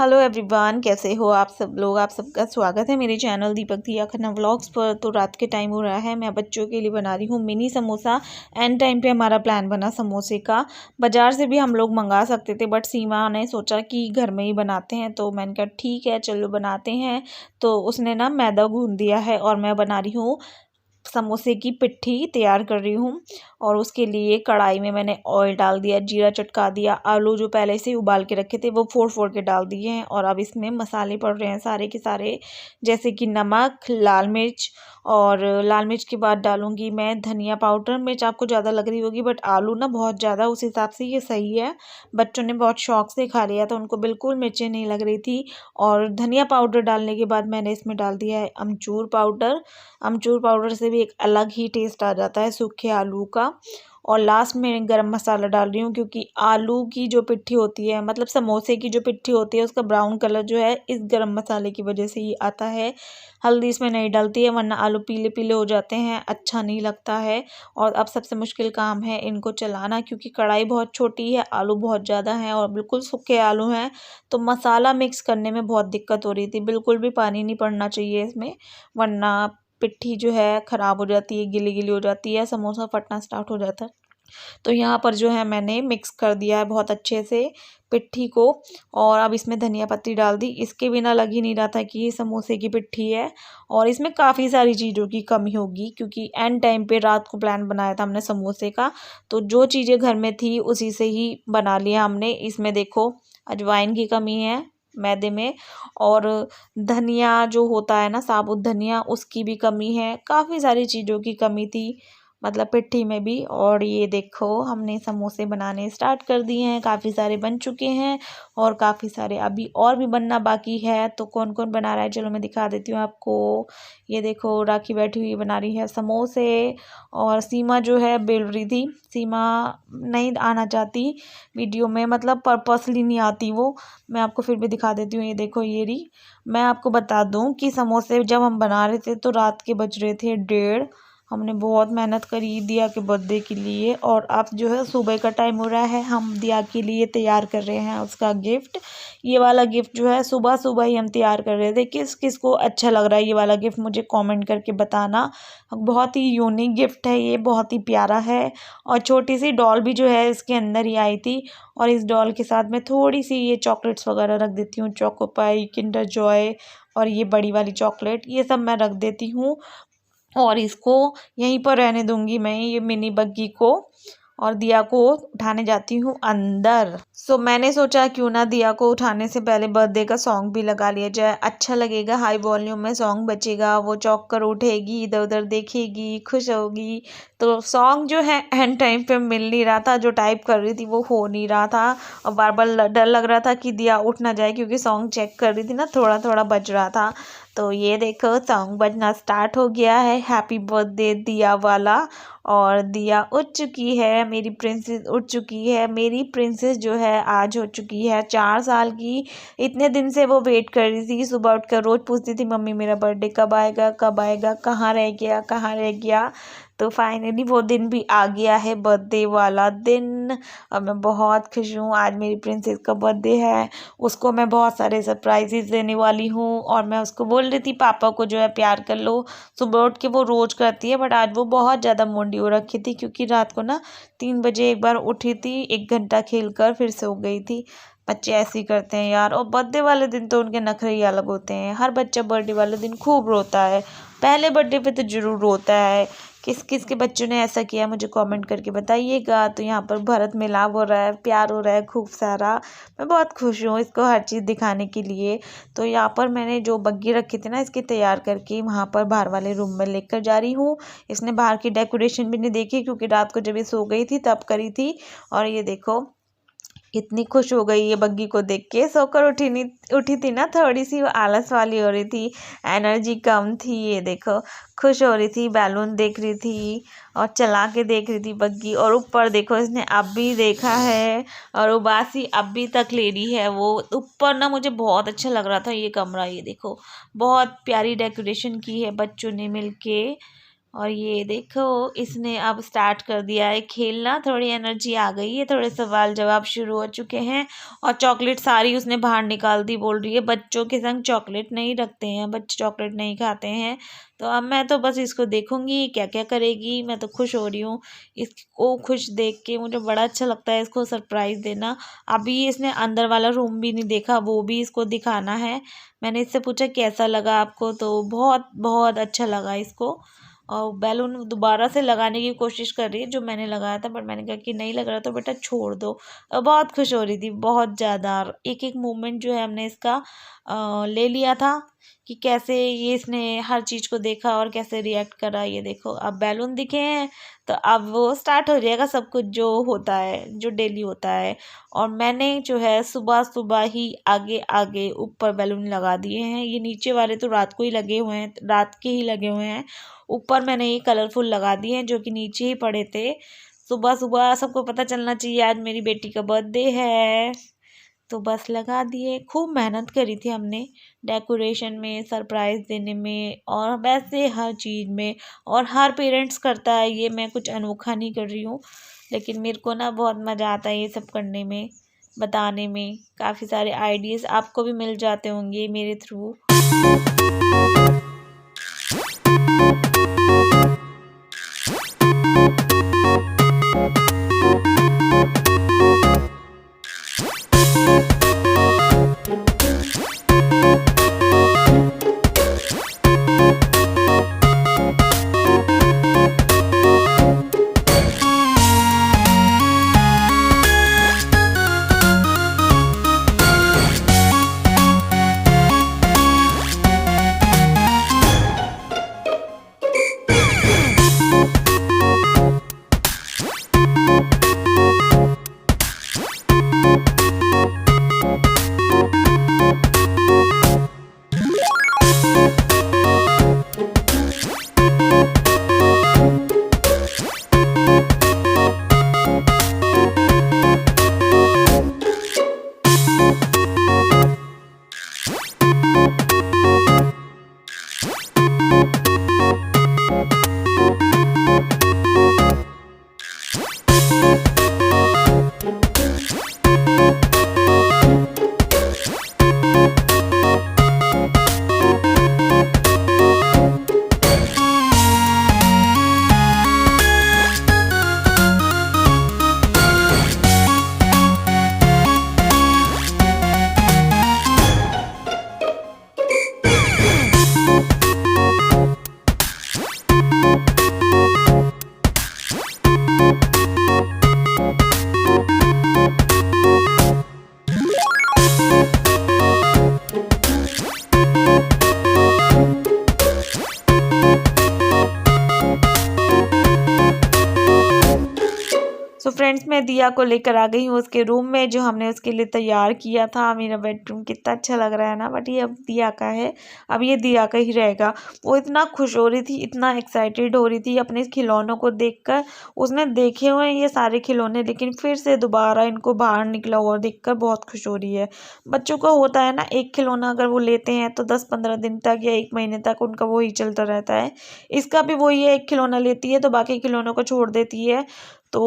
Hello everyone, कैसे हो आप सब लोग। आप सबका स्वागत है मेरे चैनल दीपक दिया खन्ना व्लॉग्स पर। तो रात के टाइम हो रहा है, मैं बच्चों के लिए बना रही हूँ मिनी समोसा। एंड टाइम पे हमारा प्लान बना समोसे का। बाज़ार से भी हम लोग मंगा सकते थे, बट सीमा ने सोचा कि घर में ही बनाते हैं, तो मैंने कहा ठीक है चलो बनाते हैं। तो उसने ना मैदा गूँध दिया है और मैं बना रही हूँ समोसे की पिट्ठी तैयार कर रही हूँ। और उसके लिए कढ़ाई में मैंने ऑयल डाल दिया, जीरा चटका दिया, आलू जो पहले से उबाल के रखे थे वो फोड़ फोड़ के डाल दिए हैं। और अब इसमें मसाले पड़ रहे हैं सारे के सारे, जैसे कि नमक, लाल मिर्च। और लाल मिर्च के बाद डालूंगी मैं धनिया पाउडर। मिर्च आपको ज़्यादा लग रही होगी, बट आलू ना बहुत ज़्यादा, उस हिसाब से ये सही है। बच्चों ने बहुत शौक से खा लिया, तो उनको बिल्कुल मिर्चें नहीं लग रही थी। और धनिया पाउडर डालने के बाद मैंने इसमें डाल दिया है अमचूर पाउडर। अमचूर पाउडर से भी एक अलग ही टेस्ट आ जाता है सूखे आलू का। और लास्ट में गरम मसाला डाल रही हूँ, क्योंकि आलू की जो पिट्ठी होती है, मतलब समोसे की जो पिट्ठी होती है, उसका ब्राउन कलर जो है इस गरम मसाले की वजह से ही आता है। हल्दी इसमें नहीं डलती है, वरना आलू पीले पीले हो जाते हैं, अच्छा नहीं लगता है। और अब सबसे मुश्किल काम है इनको चलाना, क्योंकि कढ़ाई बहुत छोटी है, आलू बहुत ज़्यादा हैं और बिल्कुल सूखे आलू हैं। तो मसाला मिक्स करने में बहुत दिक्कत हो रही थी। बिल्कुल भी पानी नहीं पड़ना चाहिए इसमें, वरना पिट्ठी जो है ख़राब हो जाती है, गीली गीली हो जाती है, समोसा फटना स्टार्ट हो जाता है। तो यहाँ पर जो है मैंने मिक्स कर दिया है बहुत अच्छे से पिट्ठी को। और अब इसमें धनिया पत्ती डाल दी। इसके बिना लग ही नहीं रहा था कि ये समोसे की पिट्ठी है। और इसमें काफ़ी सारी चीज़ों की कमी होगी, क्योंकि एंड टाइम पे रात को प्लान बनाया था हमने समोसे का, तो जो चीज़ें घर में थी उसी से ही बना लिया हमने। इसमें देखो अजवाइन की कमी है मैदे में, और धनिया जो होता है ना साबुत धनिया, उसकी भी कमी है। काफ़ी सारी चीज़ों की कमी थी, मतलब पिट्ठी में भी। और ये देखो हमने समोसे बनाने स्टार्ट कर दिए हैं, काफ़ी सारे बन चुके हैं और काफ़ी सारे अभी और भी बनना बाकी है। तो कौन कौन बना रहा है चलो मैं दिखा देती हूँ आपको। ये देखो राखी बैठी हुई बना रही है समोसे, और सीमा जो है बेल रही थी। सीमा नहीं आना चाहती वीडियो में, मतलब पर्पसली नहीं आती वो। मैं आपको फिर भी दिखा देती हूँ। ये देखो ये रही। मैं आपको बता दूँ कि समोसे जब हम बना रहे थे तो रात के बज रहे थे 1:30। हमने बहुत मेहनत करी दिया के बर्थडे के लिए, और अब जो है सुबह का टाइम हो रहा है, हम दिया के लिए तैयार कर रहे हैं उसका गिफ्ट। ये वाला गिफ्ट जो है सुबह सुबह ही हम तैयार कर रहे थे। किस किस को अच्छा लग रहा है ये वाला गिफ्ट मुझे कमेंट करके बताना। बहुत ही यूनिक गिफ्ट है ये, बहुत ही प्यारा है। और छोटी सी डॉल भी जो है इसके अंदर ही आई थी। और इस डॉल के साथ मैं थोड़ी सी ये चॉकलेट्स वगैरह रख देती हूँ, चोको पाई, किंडर जॉय, और ये बड़ी वाली चॉकलेट, ये सब मैं रख देती हूँ। और इसको यहीं पर रहने दूंगी मैं, ये मिनी बग्गी को। और दिया को उठाने जाती हूँ अंदर। सो मैंने सोचा क्यों ना दिया को उठाने से पहले बर्थडे का सॉन्ग भी लगा लिया जाए, अच्छा लगेगा। हाई वॉल्यूम में सॉन्ग बजेगा, वो चौंक कर उठेगी, इधर उधर देखेगी, खुश होगी। तो सॉन्ग जो है एंड टाइम पे मिल नहीं रहा था, जो टाइप कर रही थी वो हो नहीं रहा था। और बार बार डर लग रहा था कि दिया उठ ना जाए, क्योंकि सॉन्ग चेक कर रही थी ना, थोड़ा थोड़ा बज रहा था। तो ये देखो सॉन्ग बजना स्टार्ट हो गया है, हैप्पी बर्थडे दिया वाला। और दिया उठ चुकी है, मेरी प्रिंसेस उठ चुकी है। मेरी प्रिंसेस जो है आज हो चुकी है 4 साल की। इतने दिन से वो वेट कर रही थी, सुबह उठकर रोज़ पूछती थी मम्मी मेरा बर्थडे कब आएगा कब आएगा, कहाँ रह गया कहाँ रह गया। तो फाइनली वो दिन भी आ गया है, बर्थडे वाला दिन। और मैं बहुत खुश हूँ, आज मेरी प्रिंसेस का बर्थडे है। उसको मैं बहुत सारे सरप्राइजेस देने वाली हूँ। और मैं उसको बोल रही थी पापा को जो है प्यार कर लो। सुबह उठ के वो रोज़ करती है, बट आज वो बहुत ज़्यादा मोंडी हो रखी थी, क्योंकि रात को ना 3 बजे एक बार उठी थी, 1 घंटा खेल कर फिर सो गई थी। बच्चे ऐसे ही करते हैं यार। और बर्थडे वाले दिन तो उनके नखरे ही अलग होते हैं। हर बच्चा बर्थडे वाले दिन खूब रोता है, पहले बर्थडे पे तो ज़रूर रोता है। किस किस के बच्चों ने ऐसा किया मुझे कमेंट करके बताइएगा। तो यहाँ पर भरत मिलाप हो रहा है, प्यार हो रहा है खूब सारा। मैं बहुत खुश हूँ इसको हर चीज़ दिखाने के लिए। तो यहाँ पर मैंने जो बग्गी रखी थी ना, इसकी तैयार करके वहाँ पर बाहर वाले रूम में लेकर जा रही हूँ। इसने बाहर की डेकोरेशन भी नहीं देखी, क्योंकि रात को जब ये सो गई थी तब करी थी। और ये देखो इतनी खुश हो गई ये बग्गी को देख के। सोकर उठी थी ना, थोड़ी सी वो आलस वाली हो रही थी, एनर्जी कम थी। ये देखो खुश हो रही थी, बैलून देख रही थी और चला के देख रही थी बग्गी। और ऊपर देखो इसने अब भी देखा है, और उबासी अब भी तक ले रही है वो ऊपर ना। मुझे बहुत अच्छा लग रहा था ये कमरा। ये देखो बहुत प्यारी डेकोरेशन की है बच्चों ने मिलके। और ये देखो इसने अब स्टार्ट कर दिया है खेलना, थोड़ी एनर्जी आ गई है, थोड़े सवाल जवाब शुरू हो चुके हैं। और चॉकलेट सारी उसने बाहर निकाल दी, बोल रही है बच्चों के संग चॉकलेट नहीं रखते हैं, बच्चे चॉकलेट नहीं खाते हैं। तो अब मैं तो बस इसको देखूंगी क्या क्या करेगी। मैं तो खुश हो रही हूँ, इसको खुश देख के मुझे बड़ा अच्छा लगता है इसको सरप्राइज़ देना। अभी इसने अंदर वाला रूम भी नहीं देखा, वो भी इसको दिखाना है। मैंने इससे पूछा कैसा लगा आपको, तो बहुत बहुत अच्छा लगा इसको। और बैलून दोबारा से लगाने की कोशिश कर रही है जो मैंने लगाया था, पर मैंने कहा कि नहीं लग रहा तो बेटा छोड़ दो। बहुत खुश हो रही थी, बहुत ज़्यादा। एक एक मोमेंट जो है हमने इसका ले लिया था कि कैसे ये इसने हर चीज़ को देखा और कैसे रिएक्ट करा। ये देखो अब बैलून दिखे हैं तो अब वो स्टार्ट हो जाएगा सब कुछ जो होता है, जो डेली होता है। और मैंने जो है सुबह सुबह ही आगे आगे ऊपर बैलून लगा दिए हैं। ये नीचे वाले तो रात को ही लगे हुए हैं, रात के ही लगे हुए हैं। ऊपर मैंने ये कलरफुल लगा दिए हैं जो कि नीचे ही पड़े थे। सुबह सुबह सबको पता चलना चाहिए आज मेरी बेटी का बर्थडे है, तो बस लगा दिए। खूब मेहनत करी थी हमने डेकोरेशन में, सरप्राइज़ देने में, और वैसे हर चीज़ में। और हर पेरेंट्स करता है ये, मैं कुछ अनोखा नहीं कर रही हूँ। लेकिन मेरे को ना बहुत मज़ा आता है ये सब करने में, बताने में। काफ़ी सारे आइडियाज़ आपको भी मिल जाते होंगे मेरे थ्रू। सो फ्रेंड्स मैं दिया को लेकर आ गई हूँ उसके रूम में, जो हमने उसके लिए तैयार किया था। मेरा बेडरूम कितना अच्छा लग रहा है ना, बट ये अब दिया का है, अब ये दिया का ही रहेगा। वो इतना खुश हो रही थी, इतना एक्साइटेड हो रही थी अपने खिलौनों को देखकर। उसने देखे हुए हैं ये सारे खिलौने, लेकिन फिर से दोबारा इनको बाहर निकला हुआ देखकर बहुत खुश हो रही है। बच्चों का होता है ना, एक खिलौना अगर वो लेते हैं तो 10-15 दिन तक या 1 महीने तक उनका वही चलता रहता है। इसका भी वही है, एक खिलौना लेती है तो बाकी खिलौनों को छोड़ देती है। तो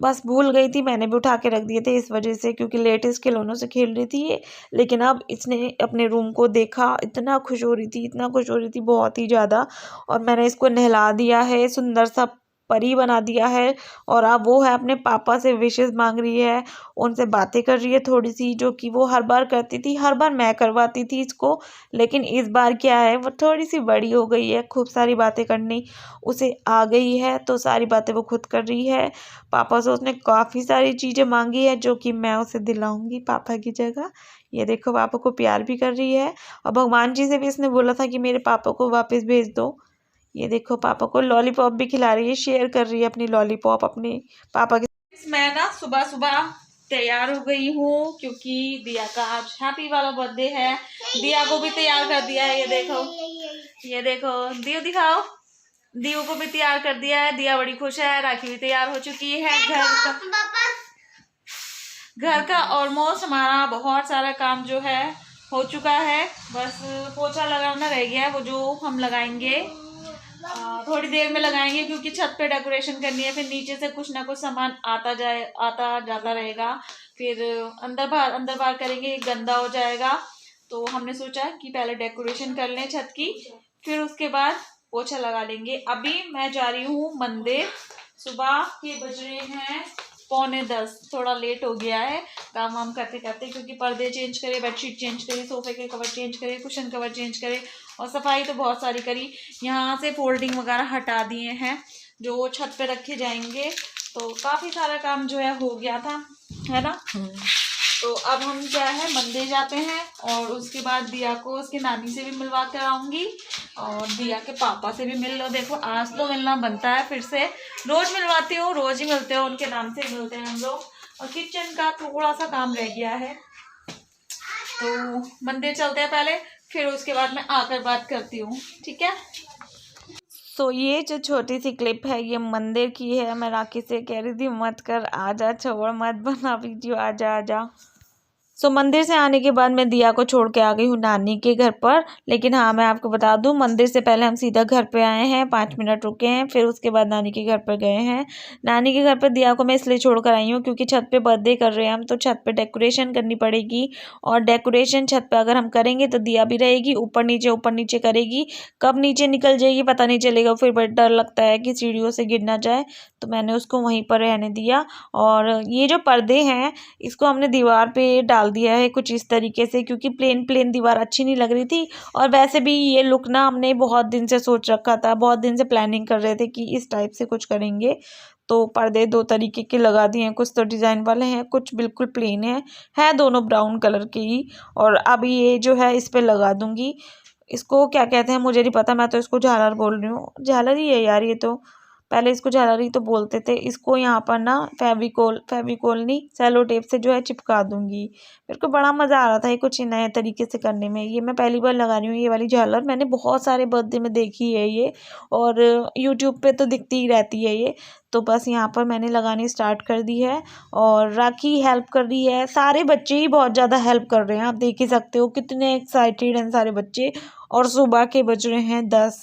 बस भूल गई थी, मैंने भी उठा के रख दिए थे इस वजह से, क्योंकि लेटेस्ट खिलौनों से खेल रही थी ये। लेकिन अब इसने अपने रूम को देखा, इतना खुश हो रही थी, इतना खुश हो रही थी, बहुत ही ज़्यादा। और मैंने इसको नहला दिया है, सुंदर सा परी बना दिया है। और अब वो है अपने पापा से विशेस मांग रही है, उनसे बातें कर रही है थोड़ी सी, जो कि वो हर बार करती थी। हर बार मैं करवाती थी इसको, लेकिन इस बार क्या है, वो थोड़ी सी बड़ी हो गई है, खूब सारी बातें करनी उसे आ गई है, तो सारी बातें वो खुद कर रही है। पापा से उसने काफ़ी सारी चीज़ें मांगी है, जो कि मैं उसे दिलाऊंगी पापा की जगह। ये देखो पापा को प्यार भी कर रही है, और भगवान जी से भी इसने बोला था कि मेरे पापा को वापस भेज दो। ये देखो पापा को लॉलीपॉप भी खिला रही है, शेयर कर रही है अपनी लॉलीपॉप अपने पापा के। मैं ना सुबह सुबह तैयार हो गई हूँ, क्योंकि दिया का आज हैप्पी वाला बर्थडे है। दिया को भी तैयार कर दिया है, ये देखो, ये देखो दियो दिखाओ, दियो को भी तैयार कर दिया है। दिया बड़ी खुश है। राखी भी तैयार हो चुकी है। घर का ऑलमोस्ट हमारा बहुत सारा काम जो है हो चुका है, बस पोछा लगाना रह गया है, वो जो हम लगाएंगे। थोड़ी देर में लगाएंगे क्योंकि छत पे डेकोरेशन करनी है, फिर नीचे से कुछ ना कुछ सामान आता जाता रहेगा, फिर अंदर बाहर करेंगे, गंदा हो जाएगा। तो हमने सोचा कि पहले डेकोरेशन कर लें छत की, फिर उसके बाद पोछा लगा लेंगे। अभी मैं जा रही हूँ मंदिर। सुबह के बज रहे हैं 9:45, थोड़ा लेट हो गया है काम वाम करते करते, क्योंकि पर्दे चेंज करे, बेडशीट चेंज करी, सोफे के कवर चेंज करे, कुशन कवर चेंज करे, और सफाई तो बहुत सारी करी। यहाँ से फोल्डिंग वगैरह हटा दिए हैं जो छत पे रखे जाएंगे, तो काफ़ी सारा काम जो है हो गया था, है ना। तो अब हम क्या है मंदिर जाते हैं, और उसके बाद दिया को उसकी नानी से भी मिलवा कर आऊंगी, और दिया के पापा से भी मिल लो। देखो आज तो मिलना बनता है, फिर से रोज मिलवाती हूँ, रोज ही मिलते हो, उनके नाम से मिलते हैं हम लोग। और किचन का थोड़ा सा काम रह गया है, तो मंदिर चलते हैं पहले, फिर उसके बाद मैं आकर बात करती हूँ, ठीक है। सो ये जो छोटी सी क्लिप है ये मंदिर की है। मैं राखी से कह रही थी मत कर, आजा, छोड़ मत, बना वीडियो, आजा आजा। सो मंदिर से आने के बाद मैं दिया को छोड़ के आ गई हूँ नानी के घर पर। लेकिन हाँ, मैं आपको बता दूँ, मंदिर से पहले हम सीधा घर पे आए हैं, 5 मिनट रुके हैं, फिर उसके बाद नानी के घर पर गए हैं। नानी के घर पर दिया को मैं इसलिए छोड़ कर आई हूँ क्योंकि छत पे बर्थडे कर रहे हैं हम, तो छत पे डेकोरेशन करनी पड़ेगी। और डेकोरेशन छत पे अगर हम करेंगे तो दिया भी रहेगी, ऊपर नीचे करेगी, कब नीचे निकल जाएगी पता नहीं चलेगा, फिर बड़ा डर लगता है कि सीढ़ियों से गिर ना जाए, तो मैंने उसको वहीं पर रहने दिया। और ये जो पर्दे हैं इसको हमने दीवार पे डाल दिया है कुछ इस तरीके से, क्योंकि प्लेन दीवार अच्छी नहीं लग रही थी। और वैसे भी ये लुक ना हमने बहुत दिन से सोच रखा था, बहुत दिन से प्लानिंग कर रहे थे कि इस टाइप से कुछ करेंगे। तो पर्दे 2 तरीके के लगा दिए हैं, कुछ तो डिज़ाइन वाले हैं, कुछ बिल्कुल प्लेन है दोनों ब्राउन कलर के ही। और अब ये जो है इस पे लगा दूंगी। इसको क्या कहते हैं मुझे नहीं पता, मैं तो इसको झालर बोल रही हूँ, झालर ही है यार ये तो, पहले इसको झालर ही तो बोलते थे। इसको यहाँ पर ना फेविकोल नहीं, सेलो टेप से जो है चिपका दूंगी। मेरे को बड़ा मज़ा आ रहा था ये कुछ नए तरीके से करने में। ये मैं पहली बार लगा रही हूँ ये वाली झालर, मैंने बहुत सारे बर्थडे में देखी है ये, और यूट्यूब पे तो दिखती ही रहती है ये। तो बस यहाँ पर मैंने लगानी स्टार्ट कर दी है, और राखी हेल्प कर रही है, सारे बच्चे ही बहुत ज़्यादा हेल्प कर रहे हैं, आप देख ही सकते हो कितने एक्साइटेड हैं सारे बच्चे। और सुबह के बज रहे हैं 10,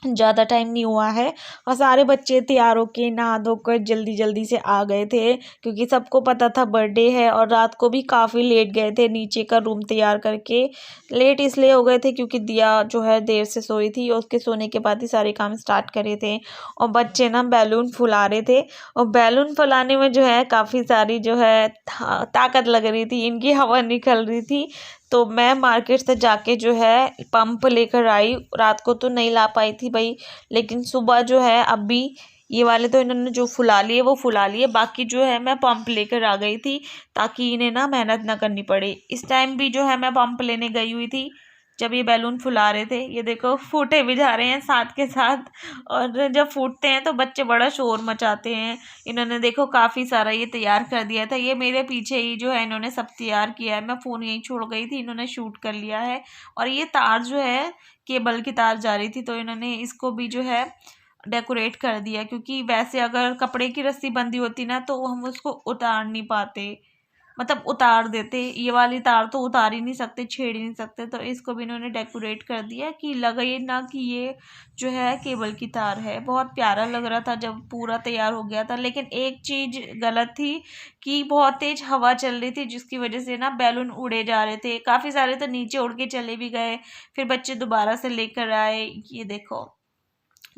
ज़्यादा टाइम नहीं हुआ है, और सारे बच्चे तैयार होके नहा धोकर जल्दी जल्दी से आ गए थे, क्योंकि सबको पता था बर्थडे है। और रात को भी काफ़ी लेट गए थे नीचे का रूम तैयार करके। लेट इसलिए हो गए थे क्योंकि दिया जो है देर से सोई थी, और उसके सोने के बाद ही सारे काम स्टार्ट करे थे। और बच्चे ना बैलून फुला रहे थे, और बैलून फुलाने में जो है काफ़ी सारी जो है ताकत लग रही थी, इनकी हवा निकल रही थी। तो मैं मार्केट से जाके जो है पंप लेकर आई, रात को तो नहीं ला पाई थी भाई, लेकिन सुबह जो है अभी ये वाले तो इन्होंने जो फुला लिए वो फुला लिए, बाकी जो है मैं पंप लेकर आ गई थी ताकि इन्हें ना मेहनत ना करनी पड़े। इस टाइम भी जो है मैं पंप लेने गई हुई थी जब ये बैलून फुला रहे थे। ये देखो फूटे भी जा रहे हैं साथ के साथ, और जब फूटते हैं तो बच्चे बड़ा शोर मचाते हैं। इन्होंने देखो काफ़ी सारा ये तैयार कर दिया था, ये मेरे पीछे ही जो है इन्होंने सब तैयार किया है, मैं फ़ोन यहीं छोड़ गई थी, इन्होंने शूट कर लिया है। और ये तार जो है केबल की तार जा रही थी, तो इन्होंने इसको भी जो है डेकोरेट कर दिया, क्योंकि वैसे अगर कपड़े की रस्सी बंधी होती ना तो हम उसको उतार नहीं पाते, मतलब उतार देते, ये वाली तार तो उतार ही नहीं सकते, छेड़ ही नहीं सकते। तो इसको भी इन्होंने डेकोरेट कर दिया कि लगे ना कि ये जो है केबल की तार है। बहुत प्यारा लग रहा था जब पूरा तैयार हो गया था, लेकिन एक चीज़ गलत थी कि बहुत तेज़ हवा चल रही थी, जिसकी वजह से ना बैलून उड़े जा रहे थे, काफ़ी सारे तो नीचे उड़ के चले भी गए, फिर बच्चे दोबारा से लेकर आए। ये देखो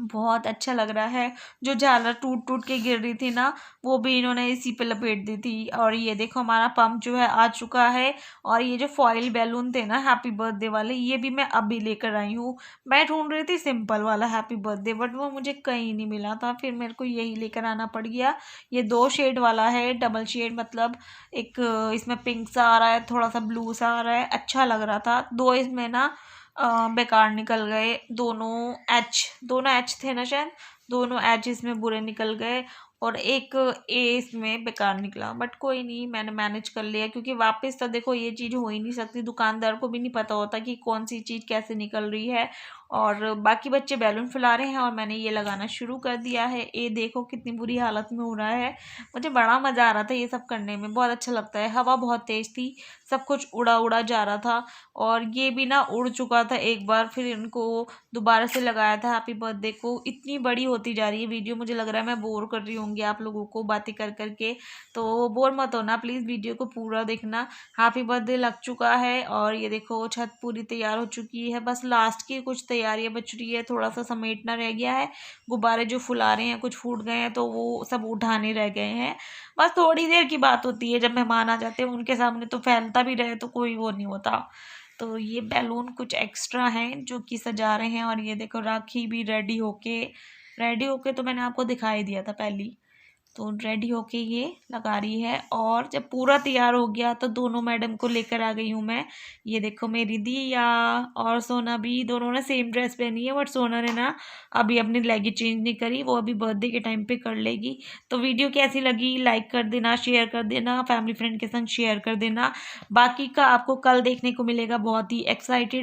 बहुत अच्छा लग रहा है, जो झालर टूट टूट के गिर रही थी ना वो भी इन्होंने इसी पे लपेट दी थी। और ये देखो हमारा पंप जो है आ चुका है, और ये जो फॉइल बैलून थे ना हैप्पी बर्थडे वाले, ये भी मैं अभी लेकर आई हूँ। मैं ढूंढ रही थी सिंपल वाला हैप्पी बर्थडे, बट वो मुझे कहीं नहीं मिला था, फिर मेरे को यही लेकर आना पड़ गया। ये 2 शेड वाला है, डबल शेड, मतलब एक इसमें पिंक सा आ रहा है, थोड़ा सा ब्लू सा आ रहा है, अच्छा लग रहा था। 2 इसमें ना बेकार निकल गए, दोनों एच थे ना शायद, दोनों एच इसमें बुरे निकल गए। और एक ए इसमें बेकार निकला, बट कोई नहीं, मैंने मैनेज कर लिया, क्योंकि वापस तो देखो ये चीज़ हो ही नहीं सकती, दुकानदार को भी नहीं पता होता कि कौन सी चीज़ कैसे निकल रही है। और बाकी बच्चे बैलून फुला रहे हैं और मैंने ये लगाना शुरू कर दिया है। ये देखो कितनी बुरी हालत में हो रहा है। मुझे बड़ा मज़ा आ रहा था ये सब करने में, बहुत अच्छा लगता है। हवा बहुत तेज़ थी, सब कुछ उड़ा उड़ा जा रहा था, और ये भी ना उड़ चुका था एक बार, फिर इनको दोबारा से लगाया था हैप्पी बर्थडे को। इतनी बड़ी होती जा रही है वीडियो, मुझे लग रहा है मैं बोर कर रही होंगी आप लोगों को बातें कर करके, तो बोर मत होना प्लीज़, वीडियो को पूरा देखना। हैप्पी बर्थडे लग चुका है और ये देखो छत पूरी तैयार हो चुकी है, बस लास्ट की कुछ तैयारियां बच रही है, थोड़ा सा समेटना रह गया है। गुब्बारे जो फुला रहे हैं कुछ फूट गए हैं तो वो सब उठाने रह गए हैं। बस थोड़ी देर की बात होती है, जब मेहमान आ जाते हैं उनके सामने तो फैलता भी रहे तो कोई वो नहीं होता। तो ये बैलून कुछ एक्स्ट्रा हैं जो कि सजा रहे हैं, और ये देखो राखी भी रेडी होके तो मैंने आपको दिखाई दिया था पहली, तो रेडी होके ये लगा रही है। और जब पूरा तैयार हो गया तो दोनों मैडम को लेकर आ गई हूँ मैं। ये देखो मेरी दिया और सोना भी, दोनों ने सेम ड्रेस पहनी है, बट सोना ने ना अभी अपनी लेगी चेंज नहीं करी, वो अभी बर्थडे के टाइम पे कर लेगी। तो वीडियो कैसी लगी लाइक कर देना, शेयर कर देना, फैमिली फ्रेंड के संग शेयर कर देना। बाकी का आपको कल देखने को मिलेगा, बहुत ही एक्साइटेड